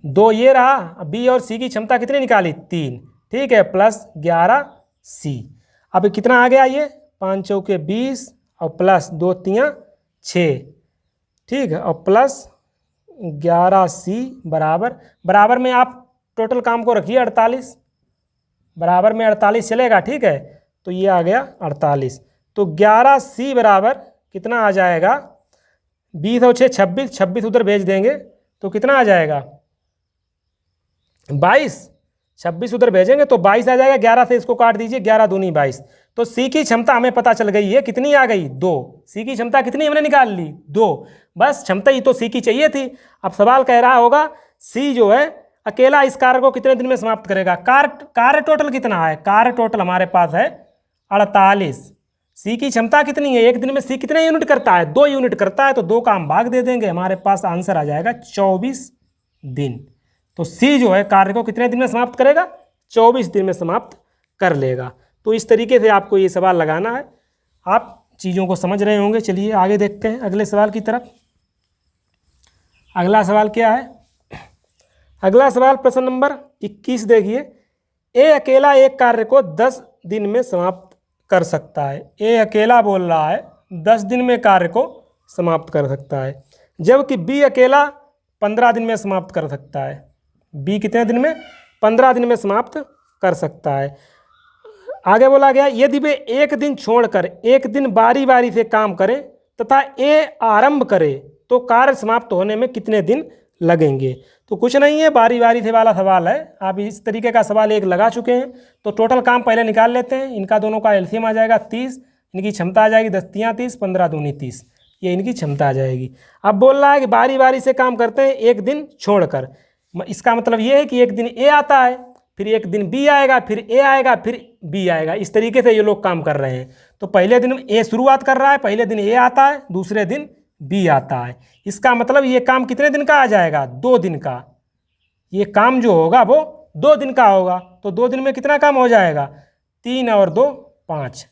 2 ये रहा, बी और सी की क्षमता कितनी निकाली 3, ठीक है, प्लस 11 सी। अब कितना आ गया ये 5 चौके 20 और प्लस 2 तियाँ 6, ठीक है, और प्लस 11 सी बराबर में आप टोटल काम को रखिए 48, बराबर में 48 चलेगा, ठीक है, तो ये आ गया 48। तो 11 सी बराबर कितना आ जाएगा 20 और 6 26, 26 उधर भेज देंगे तो कितना आ जाएगा 22, 26 उधर भेजेंगे तो 22 आ जाएगा। 11 से इसको काट दीजिए, 11 दूनी 22। तो सी की क्षमता हमें पता चल गई है, कितनी आ गई 2। सी की क्षमता कितनी हमने निकाल ली 2, बस क्षमता ही तो सी की चाहिए थी। अब सवाल कह रहा होगा सी जो है अकेला इस कार्य को कितने दिन में समाप्त करेगा। कार्य टोटल कितना है, कार्य टोटल हमारे पास है 48। सी की क्षमता कितनी है, एक दिन में सी कितने यूनिट करता है 2 यूनिट करता है, तो 2 का हम भाग दे देंगे, हमारे पास आंसर आ जाएगा 24 दिन। तो सी जो है कार्य को कितने दिन में समाप्त करेगा 24 दिन में समाप्त कर लेगा। तो इस तरीके से आपको ये सवाल लगाना है, आप चीज़ों को समझ रहे होंगे। चलिए आगे देखते हैं अगले सवाल की तरफ। अगला सवाल क्या है, अगला सवाल प्रश्न नंबर 21 देखिए। ए अकेला एक कार्य को 10 दिन में समाप्त कर सकता है। ए अकेला बोल रहा है 10 दिन में कार्य को समाप्त कर सकता है, जबकि बी अकेला 15 दिन में समाप्त कर सकता है। बी कितने दिन में 15 दिन में समाप्त कर सकता है। आगे बोला गया यदि वे एक दिन छोड़कर एक दिन बारी बारी से काम करें तथा ए आरंभ करे तो कार्य समाप्त होने में कितने दिन लगेंगे। तो कुछ नहीं है, बारी बारी से वाला सवाल है। आप इस तरीके का सवाल एक लगा चुके हैं, तो टोटल काम पहले निकाल लेते हैं। इनका दोनों का एलसीएम आ जाएगा 30, इनकी क्षमता आ जाएगी 10 तियाँ 30, 15 दूनी 30, ये इनकी क्षमता आ जाएगी। अब बोल रहा है कि बारी बारी से काम करते हैं एक दिन छोड़कर। इसका मतलब ये है कि एक दिन ए आता है, फिर एक दिन बी आएगा, फिर ए आएगा, फिर बी आएगा। इस तरीके से ये लोग काम कर रहे हैं। तो पहले दिन ए शुरुआत कर रहा है, पहले दिन ए आता है, दूसरे दिन बी आता है। इसका मतलब ये काम कितने दिन का आ जाएगा 2 दिन का। ये काम जो होगा वो 2 दिन का होगा। तो 2 दिन में कितना काम हो जाएगा 3 और 2 5।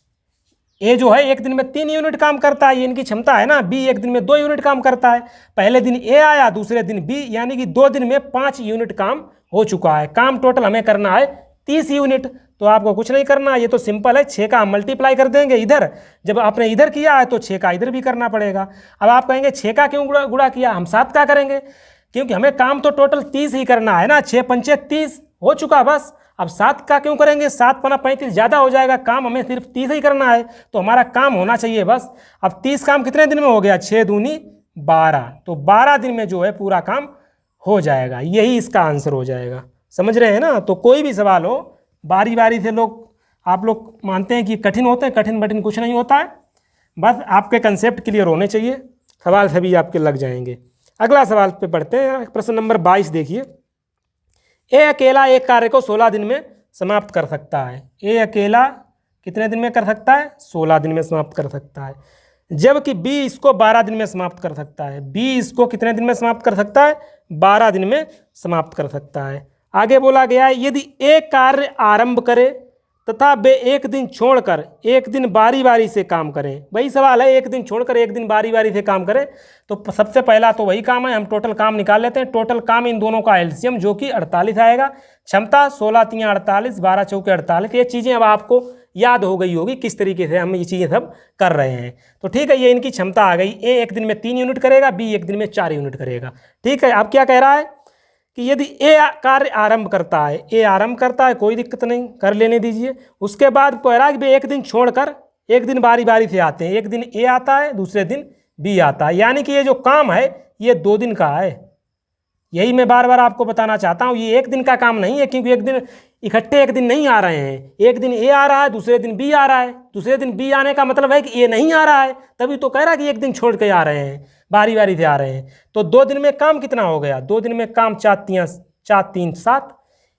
ए जो है एक दिन में 3 यूनिट काम करता है, ये इनकी क्षमता है ना। बी एक दिन में 2 यूनिट काम करता है। पहले दिन ए आया, दूसरे दिन बी, यानी कि 2 दिन में 5 यूनिट काम हो चुका है। काम टोटल हमें करना है 30 यूनिट। तो आपको कुछ नहीं करना, ये तो सिंपल है। 6 का हम मल्टीप्लाई कर देंगे इधर, जब आपने इधर किया है तो 6 का इधर भी करना पड़ेगा। अब आप कहेंगे 6 का क्यों गुणा किया, हम 7 का करेंगे, क्योंकि हमें काम तो टोटल 30 ही करना है ना। 6 पंचे 30 हो चुका बस। अब 7 का क्यों करेंगे, 7 पना 35 ज़्यादा हो जाएगा। काम हमें सिर्फ 30 ही करना है, तो हमारा काम होना चाहिए बस। अब 30 काम कितने दिन में हो गया 6 दूनी 12, तो 12 दिन में जो है पूरा काम हो जाएगा। यही इसका आंसर हो जाएगा। समझ रहे हैं ना। तो कोई भी सवाल हो, बारी बारी से आप लोग मानते हैं कि कठिन होते हैं, कठिन बठिन कुछ नहीं होता है, बस आपके कंसेप्ट क्लियर होने चाहिए, सवाल सभी आपके लग जाएंगे। अगला सवाल पे पढ़ते हैं, प्रश्न नंबर 22 देखिए। ए अकेला एक कार्य को 16 दिन में समाप्त कर सकता है। ए अकेला कितने दिन में कर सकता है 16 दिन में समाप्त कर सकता है, जबकि बी इसको 12 दिन में समाप्त कर सकता है। बी इसको कितने दिन में समाप्त कर सकता है 12 दिन में समाप्त कर सकता है। आगे बोला गया है यदि एक कार्य आरंभ करे तथा वे एक दिन छोड़कर एक दिन बारी बारी से काम करें। वही सवाल है, एक दिन छोड़कर एक दिन बारी बारी से काम करें। तो सबसे पहला तो वही काम है, हम टोटल काम निकाल लेते हैं। टोटल काम इन दोनों का एलसीएम जो कि 48 आएगा। क्षमता 16 तियाँ 48, 12 चौके 48। ये चीज़ें अब आपको याद हो गई होगी किस तरीके से हम ये चीज़ें सब कर रहे हैं। तो ठीक है, ये इनकी क्षमता आ गई। ए एक दिन में 3 यूनिट करेगा, बी एक दिन में 4 यूनिट करेगा। ठीक है, अब क्या कह रहा है कि यदि ए कार्य आरंभ करता है, ए आरंभ करता है, कोई दिक्कत नहीं, कर लेने दीजिए। उसके बाद कह रहा है कि एक दिन छोड़कर एक दिन बारी बारी से आते हैं। एक दिन ए आता है, दूसरे दिन बी आता है, यानी कि ये जो काम है ये 2 दिन का है। यही मैं बार बार आपको बताना चाहता हूँ, ये एक दिन का काम नहीं है, क्योंकि एक दिन इकट्ठे एक दिन नहीं आ रहे हैं। एक दिन ए आ रहा है, दूसरे दिन बी आ रहा है। दूसरे दिन बी आने का मतलब है कि ए नहीं आ रहा है, तभी तो कह रहा है कि एक दिन छोड़ के आ रहे हैं, बारी बारी से आ रहे हैं। तो 2 दिन में काम कितना हो गया, 2 दिन में काम 4 3 7।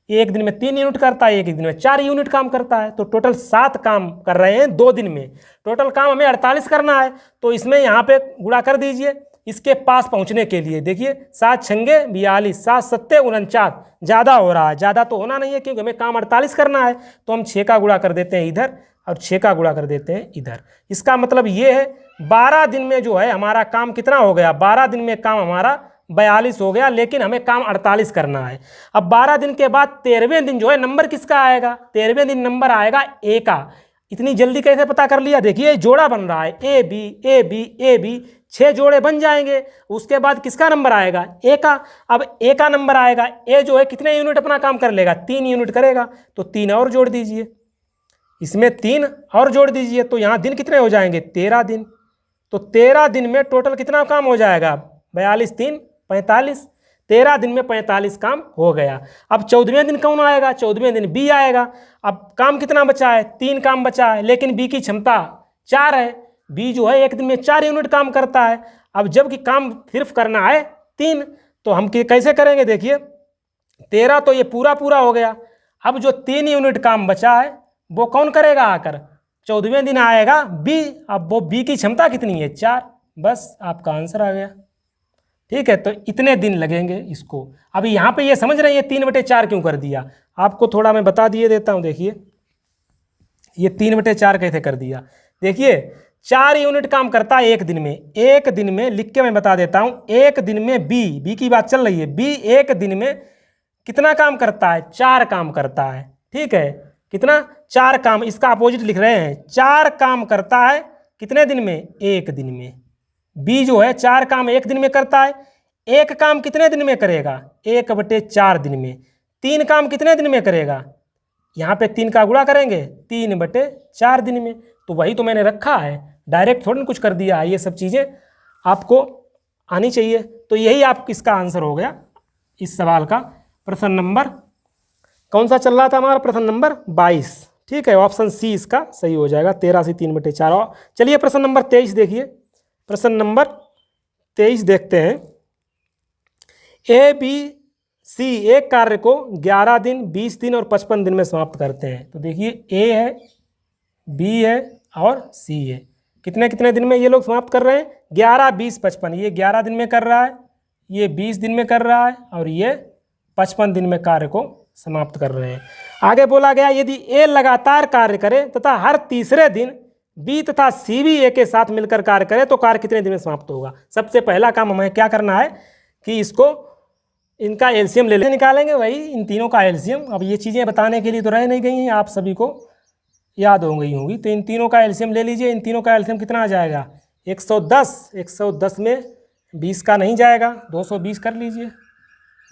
एक दिन में 3 यूनिट करता है, एक दिन में 4 यूनिट काम करता है। तो टोटल 7 काम कर रहे हैं 2 दिन में। टोटल काम हमें 48 करना है, तो इसमें यहाँ पे गुणा कर दीजिए इसके पास पहुँचने के लिए। देखिए 7 छंगे 42, 7 सत्ते 49, ज़्यादा हो रहा है। ज़्यादा तो होना नहीं है, क्योंकि हमें काम 48 करना है। तो हम 6 का गुणा कर देते हैं इधर, और 6 का गुणा कर देते हैं इधर। इसका मतलब ये है 12 दिन में जो है हमारा काम कितना हो गया, 12 दिन में काम हमारा 42 हो गया, लेकिन हमें काम 48 करना है। अब 12 दिन के बाद 13वें दिन जो है नंबर किसका आएगा, 13वें दिन नंबर आएगा ए का। इतनी जल्दी कैसे पता कर लिया, देखिए जोड़ा बन रहा है A B A B A B, 6 जोड़े बन जाएंगे। उसके बाद किसका नंबर आएगा, ए का। अब ए का नंबर आएगा, ए जो है कितने यूनिट अपना काम कर लेगा, 3 यूनिट करेगा, तो 3 और जोड़ दीजिए, इसमें 3 और जोड़ दीजिए, तो यहाँ दिन कितने हो जाएंगे, 13 दिन। तो 13 दिन में टोटल कितना काम हो जाएगा, 42 3 45, 13 दिन में 45 काम हो गया। अब 14वें दिन कौन आएगा, 14वें दिन बी आएगा। अब काम कितना बचा है, 3 काम बचा है, लेकिन बी की क्षमता 4 है। बी जो है एक दिन में 4 यूनिट काम करता है। अब जबकि काम सिर्फ करना है 3, तो हम कैसे करेंगे, देखिए 13 तो ये पूरा पूरा हो गया। अब जो 3 यूनिट काम बचा है वो कौन करेगा, आकर 14वें दिन आएगा बी। अब वो बी की क्षमता कितनी है, 4। बस आपका आंसर आ गया। ठीक है, तो इतने दिन लगेंगे इसको। अभी यहाँ पे ये समझ रहे हैं 3/4 क्यों कर दिया, आपको थोड़ा मैं बता दिए देता हूँ। देखिए ये 3/4 कैसे कर दिया, देखिए 4 यूनिट काम करता है एक दिन में। एक दिन में लिख के मैं बता देता हूँ, एक दिन में बी की बात चल रही है, बी एक दिन में कितना काम करता है, 4 काम करता है। ठीक है, कितना, 4 काम। इसका अपोजिट लिख रहे हैं, 4 काम करता है कितने दिन में, एक दिन में। बी जो है 4 काम एक दिन में करता है। एक काम कितने दिन में करेगा, 1/4 दिन में। 3 काम कितने दिन में करेगा, यहाँ पे 3 का गुणा करेंगे, 3/4 दिन में। तो वही तो मैंने रखा है, डायरेक्ट थोड़ा कुछ कर दिया है। ये सब चीज़ें आपको आनी चाहिए। तो यही आप इसका आंसर हो गया इस सवाल का। प्रश्न नंबर कौन सा चल रहा था हमारा, प्रश्न नंबर 22। ठीक है, ऑप्शन सी इसका सही हो जाएगा, 13 से 3/4। चलिए प्रश्न नंबर 23 देखिए। प्रश्न नंबर 23 देखते हैं। ए बी सी एक कार्य को 11 दिन 20 दिन और 55 दिन में समाप्त करते हैं। तो देखिए ए है, बी है और सी है। कितने कितने दिन में ये लोग समाप्त कर रहे हैं, 11 20 55। ये 11 दिन में कर रहा है, ये 20 दिन में कर रहा है और ये 55 दिन में कार्य को समाप्त कर रहे हैं। आगे बोला गया यदि ए लगातार कार्य करे तथा हर तीसरे दिन बी तथा सी भी ए के साथ मिलकर कार्य करे तो कार्य कितने दिन में समाप्त होगा। सबसे पहला काम हमें क्या करना है कि इसको इनका एलसीएम ले निकालेंगे, वही इन तीनों का एलसीएम। अब ये चीज़ें बताने के लिए तो रह नहीं गई हैं, आप सभी को याद हो गई होंगी। तो इन तीनों का एलसीएम ले लीजिए। इन तीनों का एलसीएम कितना आ जाएगा, 110। 110 में 20 का नहीं जाएगा, 220 कर लीजिए,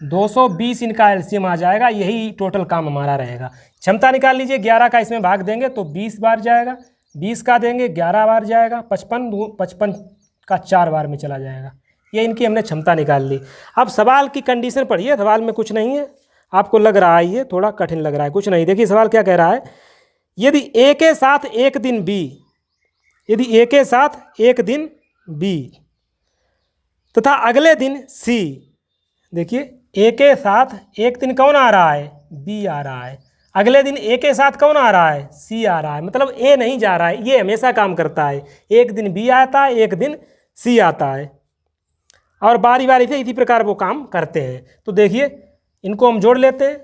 220 इनका एलसीएम आ जाएगा। यही टोटल काम हमारा रहेगा। क्षमता निकाल लीजिए, 11 का इसमें भाग देंगे तो 20 बार जाएगा, 20 का देंगे 11 बार जाएगा, 55 का 4 बार में चला जाएगा। ये इनकी हमने क्षमता निकाल ली। अब सवाल की कंडीशन पढ़िए, सवाल में कुछ नहीं है, आपको लग रहा है ये थोड़ा कठिन लग रहा है, कुछ नहीं। देखिए सवाल क्या कह रहा है, यदि ए के साथ एक दिन बी, यदि ए के साथ एक दिन बी तथा अगले दिन सी, देखिए ए के साथ एक दिन कौन आ रहा है, बी आ रहा है, अगले दिन ए के साथ कौन आ रहा है, सी आ रहा है। मतलब ए नहीं जा रहा है, ये हमेशा काम करता है। एक दिन बी आता है, एक दिन सी आता है और बारी बारी से इसी प्रकार वो काम करते हैं। तो देखिए इनको हम जोड़ लेते हैं।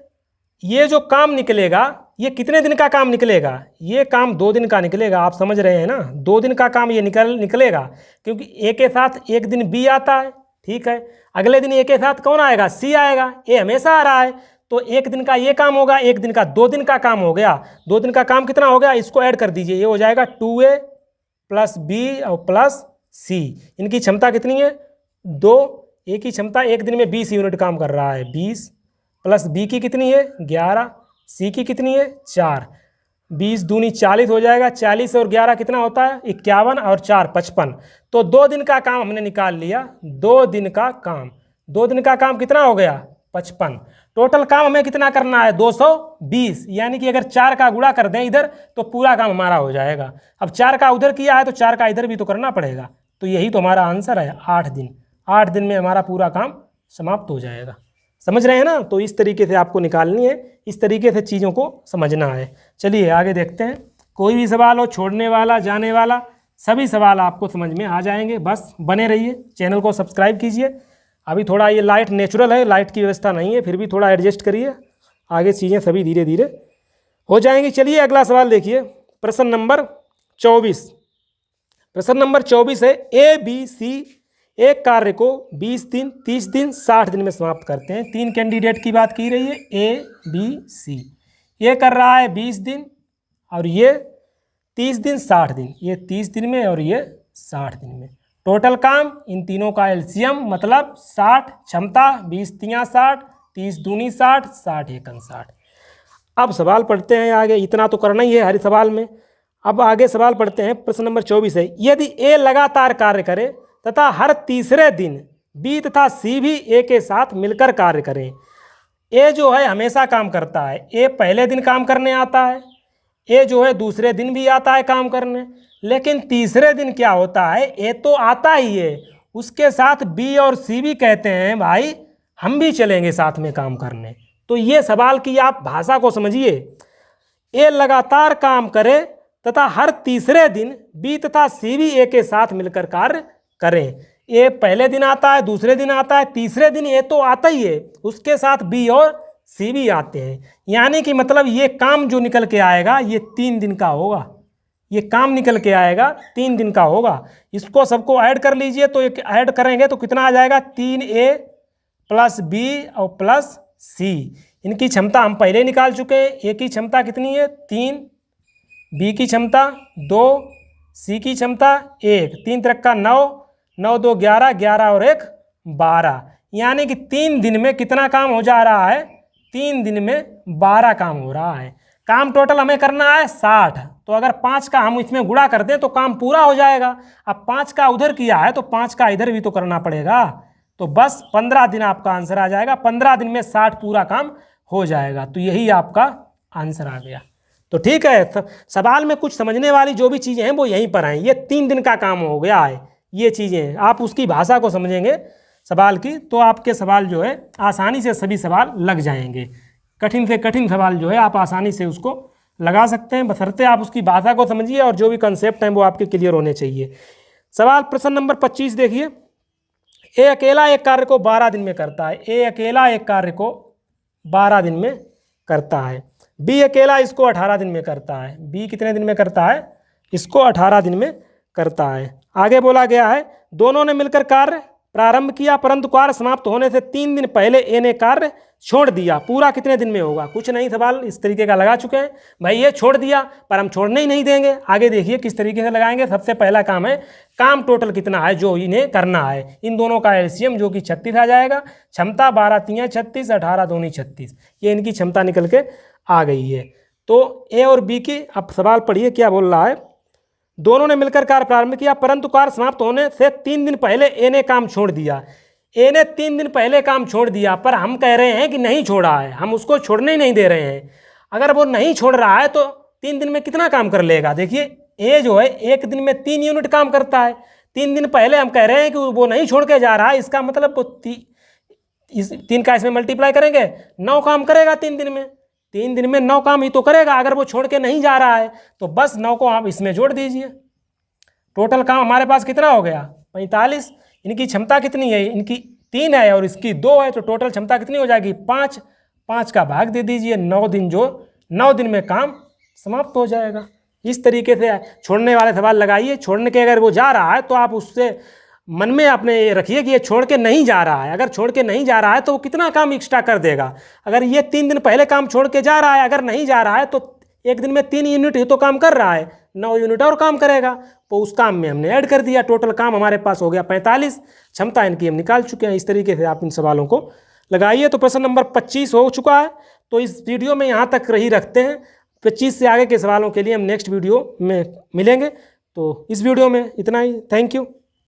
ये जो काम निकलेगा ये कितने दिन का काम निकलेगा, ये काम 2 दिन का निकलेगा। आप समझ रहे हैं ना, 2 दिन का काम ये निकलेगा क्योंकि ए के साथ एक दिन बी आता है। ठीक है, अगले दिन ए के साथ कौन आएगा, सी आएगा। ए हमेशा आ रहा है तो एक दिन का ये काम होगा, एक दिन का 2 दिन का काम हो गया। 2 दिन का काम कितना हो गया, इसको ऐड कर दीजिए, ये हो जाएगा 2A + B और +C। इनकी क्षमता कितनी है, 2। ए की क्षमता एक दिन में 20 यूनिट काम कर रहा है, 20 + B की कितनी है 11, C की कितनी है 4, 20 दूनी 40 हो जाएगा। 40 और 11 कितना होता है 51 और 4 55। तो 2 दिन का काम हमने निकाल लिया। 2 दिन का काम, 2 दिन का काम कितना हो गया 55। टोटल काम हमें कितना करना है 220, यानी कि अगर 4 का गुणा कर दें इधर तो पूरा काम हमारा हो जाएगा। अब 4 का उधर किया है तो 4 का इधर भी तो करना पड़ेगा। तो यही तो हमारा आंसर है, 8 दिन। 8 दिन में हमारा पूरा काम समाप्त हो जाएगा। समझ रहे हैं ना। तो इस तरीके से आपको निकालनी है, इस तरीके से चीज़ों को समझना है। चलिए आगे देखते हैं। कोई भी सवाल हो, छोड़ने वाला जाने वाला, सभी सवाल आपको समझ में आ जाएंगे। बस बने रहिए, चैनल को सब्सक्राइब कीजिए। अभी थोड़ा ये लाइट नेचुरल है, लाइट की व्यवस्था नहीं है, फिर भी थोड़ा एडजस्ट करिए, आगे चीज़ें सभी धीरे धीरे हो जाएंगी। चलिए अगला सवाल देखिए। प्रश्न नंबर 24। प्रश्न नंबर 24 है ए बी सी एक कार्य को 20 दिन, 30 दिन, 60 दिन में समाप्त करते हैं। 3 कैंडिडेट की बात की रही है, ए बी सी। ये कर रहा है 20 दिन और ये 30 दिन, 60 दिन। ये 30 दिन में और ये 60 दिन में। टोटल काम इन तीनों का एलसीएम मतलब 60, क्षमता 20 तियाँ 60, 30 दूनी 60, 60 एकम 60। अब सवाल पढ़ते हैं आगे, इतना तो करना ही है हर सवाल में। अब आगे सवाल पढ़ते हैं। प्रश्न नंबर 24 है यदि ए लगातार कार्य करे तथा हर तीसरे दिन बी तथा सी भी ए के साथ मिलकर कार्य करें। ए जो है हमेशा काम करता है, ए पहले दिन काम करने आता है, ए जो है दूसरे दिन भी आता है काम करने, लेकिन तीसरे दिन क्या होता है, ए तो आता ही है, उसके साथ बी और सी भी कहते हैं भाई हम भी चलेंगे साथ में काम करने। तो ये सवाल की आप भाषा को समझिए। ए लगातार काम करे तथा हर तीसरे दिन बी तथा सी भी ए के साथ मिलकर कार्य करें। ए पहले दिन आता है, दूसरे दिन आता है, तीसरे दिन ए तो आता ही है, उसके साथ बी और सी भी आते हैं। यानी कि मतलब ये काम जो निकल के आएगा ये 3 दिन का होगा। ये काम निकल के आएगा 3 दिन का होगा। इसको सबको ऐड कर लीजिए, तो एक ऐड करेंगे तो कितना आ जाएगा, 3A प्लस बी और प्लस सी। इनकी क्षमता हम पहले निकाल चुके हैं। ए की क्षमता कितनी है, 3, बी की क्षमता 2, सी की क्षमता 1, 3 त्रिक 9, 9 2 11, 11 और 1 12। यानी कि 3 दिन में कितना काम हो जा रहा है, 3 दिन में 12 काम हो रहा है। काम टोटल हमें करना है 60, तो अगर 5 का हम इसमें गुणा कर दें तो काम पूरा हो जाएगा। अब 5 का उधर किया है तो 5 का इधर भी तो करना पड़ेगा। तो बस 15 दिन आपका आंसर आ जाएगा। 15 दिन में 60 पूरा काम हो जाएगा। तो यही आपका आंसर आ गया। तो ठीक है, तो सवाल में कुछ समझने वाली जो भी चीज़ें हैं वो यहीं पर हैं। ये 3 दिन का काम हो गया है, ये चीज़ें आप उसकी भाषा को समझेंगे सवाल की, तो आपके सवाल जो है आसानी से सभी सवाल लग जाएंगे। कठिन से कठिन सवाल जो है आप आसानी से उसको लगा सकते हैं, बशर्ते आप उसकी भाषा को समझिए और जो भी कंसेप्ट हैं वो आपके क्लियर होने चाहिए। सवाल प्रश्न नंबर 25 देखिए। ए अकेला एक कार्य को 12 दिन में करता है। ए अकेला एक कार्य को 12 दिन में करता है। बी अकेला इसको 18 दिन में करता है। बी कितने दिन में करता है, इसको 18 दिन में करता है। आगे बोला गया है दोनों ने मिलकर कार्य प्रारंभ किया, परंतु कार्य समाप्त होने से 3 दिन पहले ए ने कार्य छोड़ दिया। पूरा कितने दिन में होगा, कुछ नहीं, सवाल इस तरीके का लगा चुके हैं। भाई ये छोड़ दिया पर हम छोड़ने ही नहीं देंगे। आगे देखिए किस तरीके से लगाएंगे। सबसे पहला काम है काम टोटल कितना है जो इन्हें करना है। इन दोनों का एलसीएम जो कि 36 आ जाएगा। क्षमता 12 तियाँ 36, 18 दूनी 36। ये इनकी क्षमता निकल के आ गई है। तो ए और बी की अब सवाल पढ़िए क्या बोल रहा है। दोनों ने मिलकर कार्य प्रारंभ किया, परंतु कार्य समाप्त होने से 3 दिन पहले ए ने काम छोड़ दिया। ए ने 3 दिन पहले काम छोड़ दिया, पर हम कह रहे हैं कि नहीं छोड़ा है, हम उसको छोड़ने ही नहीं दे रहे हैं। अगर वो नहीं छोड़ रहा है तो 3 दिन में कितना काम कर लेगा। देखिए ए जो है 1 दिन में 3 यूनिट काम करता है। 3 दिन पहले हम कह रहे हैं कि वो नहीं छोड़ के जा रहा है, इसका मतलब वो 3 का इसमें मल्टीप्लाई करेंगे 9 काम करेगा 3 दिन में। 3 दिन में 9 काम ही तो करेगा अगर वो छोड़ के नहीं जा रहा है। तो बस 9 को आप इसमें जोड़ दीजिए। टोटल काम हमारे पास कितना हो गया, 45। इनकी क्षमता कितनी है, इनकी 3 है और इसकी 2 है, तो टोटल क्षमता कितनी हो जाएगी 5। 5 का भाग दे दीजिए 9 दिन, जो 9 दिन में काम समाप्त हो जाएगा। इस तरीके से छोड़ने वाले सवाल लगाइए। छोड़ने के अगर वो जा रहा है तो आप उससे मन में अपने रखिए कि ये छोड़ के नहीं जा रहा है। अगर छोड़ के नहीं जा रहा है तो वो कितना काम एक्स्ट्रा कर देगा। अगर ये 3 दिन पहले काम छोड़ के जा रहा है, अगर नहीं जा रहा है तो 1 दिन में 3 यूनिट ही तो काम कर रहा है, 9 यूनिट और काम करेगा। तो उस काम में हमने ऐड कर दिया। टोटल काम हमारे पास हो गया 45। क्षमता इनकी हम निकाल चुके हैं। इस तरीके से आप इन सवालों को लगाइए। तो प्रश्न नंबर 25 हो चुका है। तो इस वीडियो में यहाँ तक ही रखते हैं। 25 से आगे के सवालों के लिए हम नेक्स्ट वीडियो में मिलेंगे। तो इस वीडियो में इतना ही। Thank you.